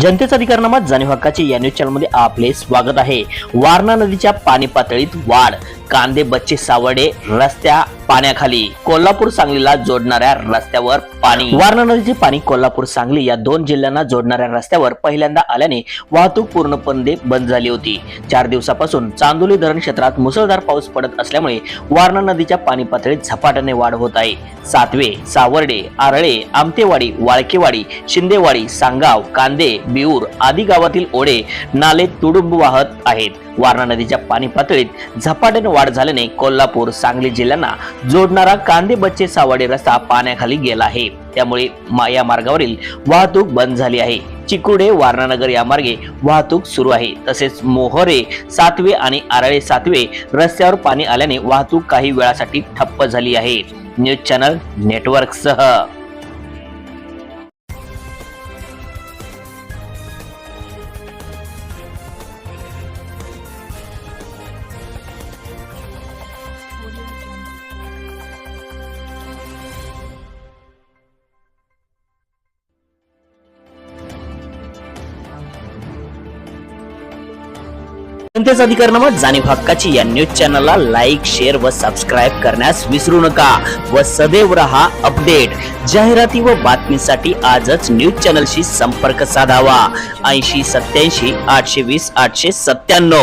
जनतेचा अधिकारनामा जाणीव हक्काचे या न्यूज चॅनलमध्ये आपले स्वागत आहे। वारणा नदीच्या पाणी पातळीत वाढ, कांदे बच्चे सावडे रस्त्या पाण्याखाली। कोल्हापूर सांगलीला जोडणाऱ्या रस्त्यावर पाणी। वारणा नदीचे पाणी कोल्हापूर सांगली या दोन जिल्ह्यांना जोडणाऱ्या रस्त्यावर पहिल्यांदा आल्याने वाहतूक पूर्णपणे बंद झाली होती। 4 दिवसापासून चांदोली धरण क्षेत्रात मुसळधार पाऊस पडत असल्यामुळे वारणा नदीच्या पाणी पातळीत झपाट्याने वाढ होत आहे। सातवे, सावर्डे, आरळे, आमतेवाडी, वाळकेवाडी, शिंदेवाडी, सांगाव, कांदे, बिऊर आदी गावातील ओढे नाले तुडुंब वाहत आहेत। वारणा नदीच्या पाणी पातळीत झपाट्याने वाढ झाल्याने कोल्हापूर सांगली जिल्ह्यांना जोडणारा कांदे बच्चे सावडे रस्ता पाण्याखाली गेला आहे। त्यामुळे या मार्गावरील वाहतूक बंद झाली आहे। चिकुडे वारणानगर या मार्गे वाहतूक सुरू आहे। तसेच मोहरे सातवे आणि आरळे सातवे रस्त्यावर पाणी आल्याने वाहतूक काही वेळासाठी ठप्प झाली आहे। न्यूज चॅनल नेटवर्क सह जनतेचा अधिकारनामा जाणीव हक्काची या न्यूज चॅनलला लाईक, शेअर व सबस्क्राईब करण्यास विसरू नका व सदैव रहा अपडेट। जाहिराती व बातमीसाठी आजच न्यूज चॅनलशी संपर्क साधावा। 80 87 820 897।